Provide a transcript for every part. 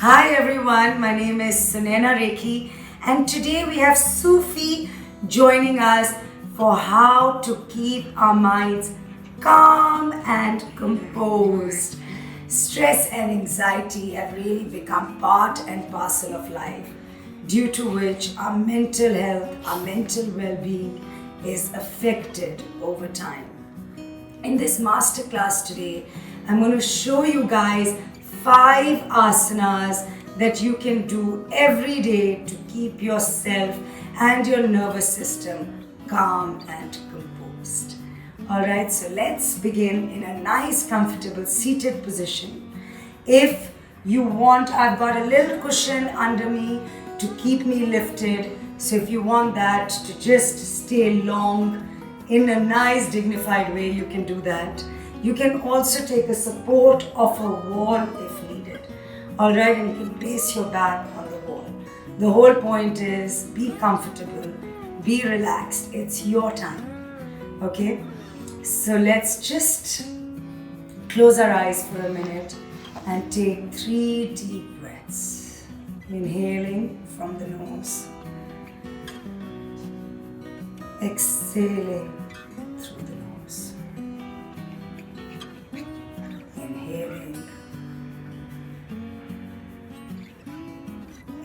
Hi everyone, my name is Sunaina Rekhi and today we have Sufi joining us for how to keep our minds calm and composed. Stress and anxiety have really become part and parcel of life, due to which our mental health, our mental well-being is affected over time. In this masterclass today, I'm going to show you guys 5 asanas that you can do every day to keep yourself and your nervous system calm and composed. Alright, so let's begin in a nice, comfortable seated position. If you want, I've got a little cushion under me to keep me lifted. So if you want that to just stay long in a nice, dignified way, you can do that. You can also take a support of a wall if needed. Alright, and you can place your back on the wall. The whole point is be comfortable, be relaxed. It's your time. Okay? So let's just close our eyes for a minute and take 3 deep breaths. Inhaling from the nose. Exhaling through the nose. Inhaling.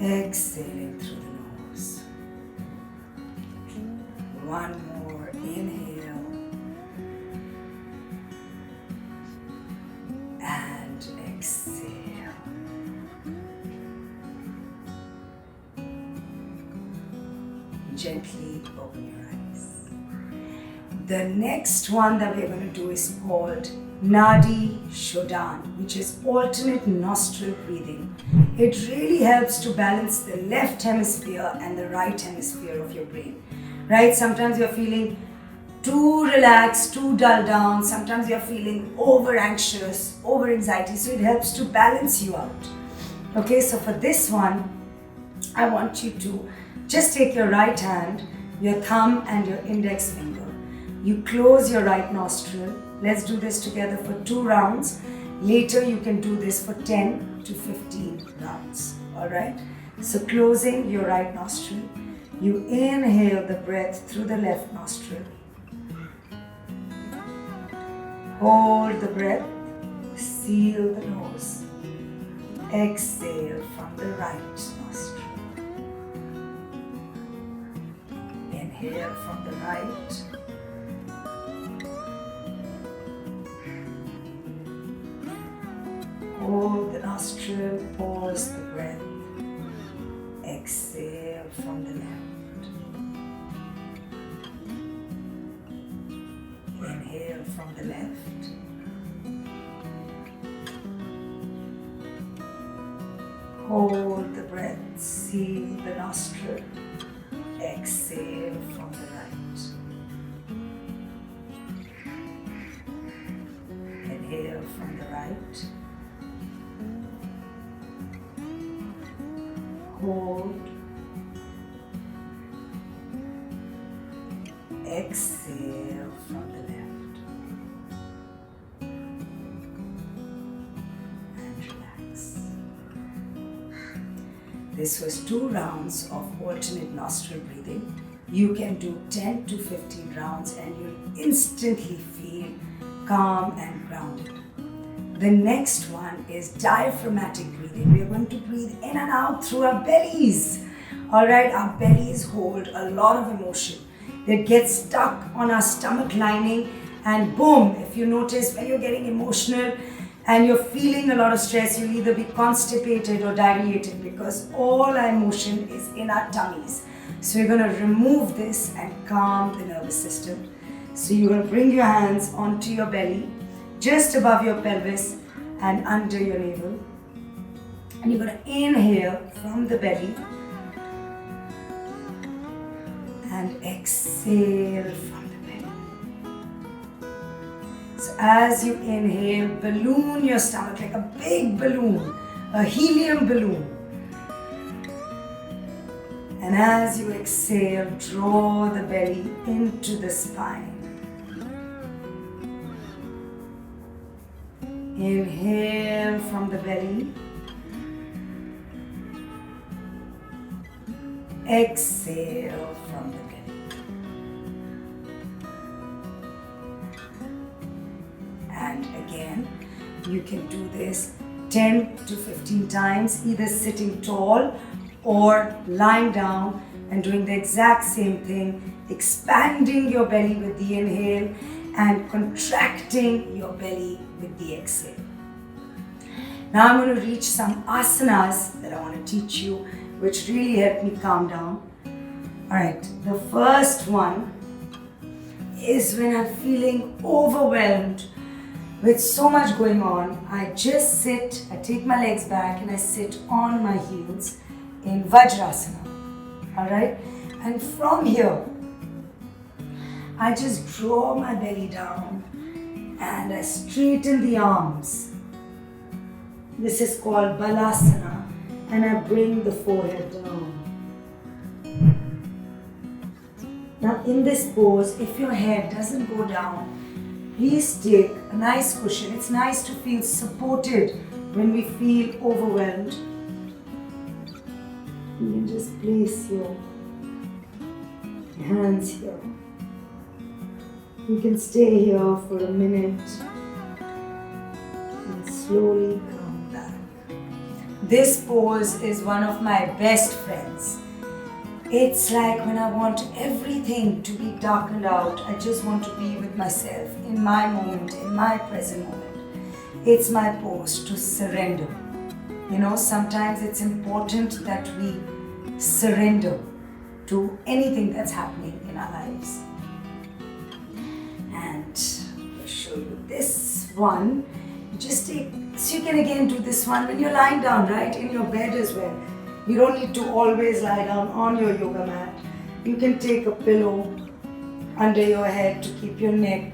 Exhaling through the nose. One more. Inhale. And exhale. Gently open your eyes. The next one that we're going to do is called Nadi Shodhana, which is alternate nostril breathing. It really helps to balance the left hemisphere and the right hemisphere of your brain. Right? Sometimes you're feeling too relaxed, too dulled down. Sometimes you're feeling over anxious, over anxiety. So it helps to balance you out. Okay, so for this one, I want you to just take your right hand, your thumb and your index finger. You close your right nostril. Let's do this together for 2 rounds. Later you can do this for 10 to 15 rounds. Alright? So closing your right nostril. You inhale the breath through the left nostril. Hold the breath. Seal the nose. Exhale from the right nostril. Inhale from the right. Hold the nostril, pause the breath. Exhale from the left. Inhale from the left. Hold the breath, seal the nostril. Exhale from the right. Inhale from the right. Hold. Exhale from the left. And relax. This was 2 rounds of alternate nostril breathing. You can do 10 to 15 rounds and you'll instantly feel calm and grounded. The next one is diaphragmatic breathing. We are going to breathe in and out through our bellies. Alright, our bellies hold a lot of emotion that gets stuck on our stomach lining, and boom, if you notice when you're getting emotional and you're feeling a lot of stress, you'll either be constipated or diarrheated because all our emotion is in our tummies. So we're going to remove this and calm the nervous system. So you're going to bring your hands onto your belly, just above your pelvis and under your navel. And you're going to inhale from the belly and exhale from the belly. So as you inhale, balloon your stomach like a big balloon, a helium balloon. And as you exhale, draw the belly into the spine. Inhale from the belly exhale from the belly. And again, you can do this 10 to 15 times, either sitting tall or lying down and doing the exact same thing, expanding your belly with the inhale and contracting your belly with the exhale. Now I'm going to reach some asanas that I want to teach you, which really help me calm down. Alright, the first one is when I'm feeling overwhelmed with so much going on. I just sit, I take my legs back and I sit on my heels in Vajrasana. Alright, and from here, I just draw my belly down and I straighten the arms. This is called Balasana, and I bring the forehead down. Now in this pose, if your head doesn't go down, please take a nice cushion. It's nice to feel supported when we feel overwhelmed. You can just place your hands here. You can stay here for a minute and slowly come back. This pose is one of my best friends. It's like when I want everything to be darkened out, I just want to be with myself in my moment, in my present moment. It's my pose to surrender. You know, sometimes it's important that we surrender to anything that's happening in our lives. And I'll show you this one. Just take, so you can again do this one when you're lying down, right? In your bed as well. You don't need to always lie down on your yoga mat. You can take a pillow under your head to keep your neck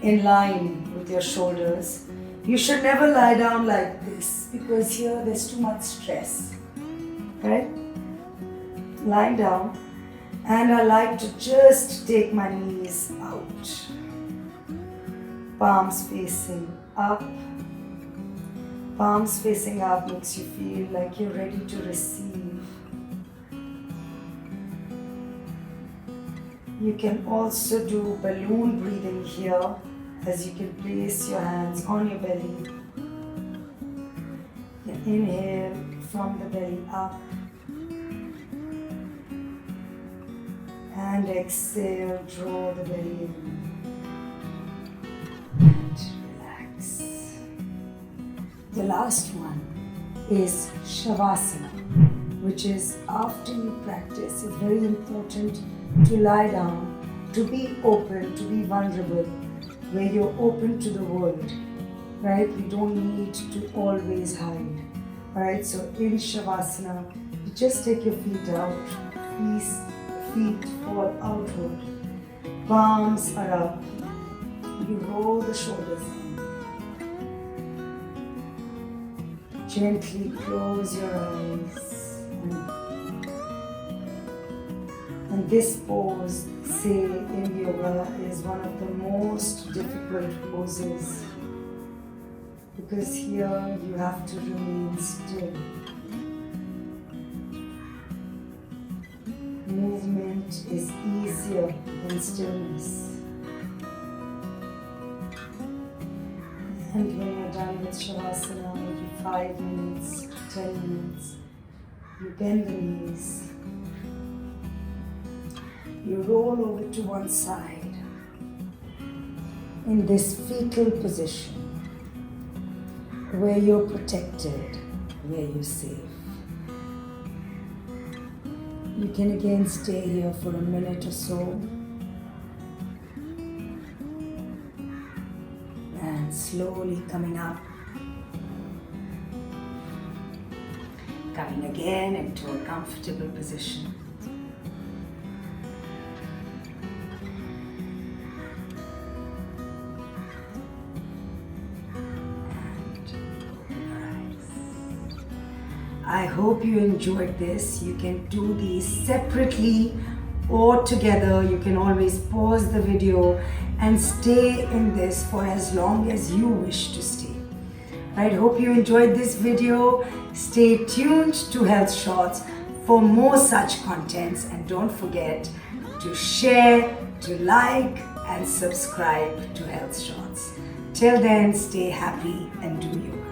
in line with your shoulders. You should never lie down like this because here there's too much stress, right? Lying down, and I like to just take my knees out, palms facing up. Palms facing up makes you feel like you're ready to receive. You can also do balloon breathing here, as you can place your hands on your belly. You inhale from the belly up and exhale, draw the belly in and relax. The last one is Shavasana, which is after you practice. It's very important to lie down, to be open, to be vulnerable, where you're open to the world, right? We don't need to always hide, right? So in Shavasana, you just take your feet out, feet fall outward, palms are up, you roll the shoulders in. Gently close your eyes, and this pose, say in yoga, is one of the most difficult poses because here you have to remain still. Movement is easier than stillness. And when you're done with Shavasana, maybe 5 minutes, 10 minutes, you bend the knees. You roll over to one side in this fetal position where you're protected, where you're safe. You can again stay here for a minute or so. Slowly coming up, coming again into a comfortable position. And open your eyes. I hope you enjoyed this. You can do these separately or together. You can always pause the video and stay in this for as long as you wish to stay. I hope you enjoyed this video. Stay tuned to Health Shots for more such contents, and don't forget to share, to like and subscribe to Health Shots. Till then, stay happy and do yoga.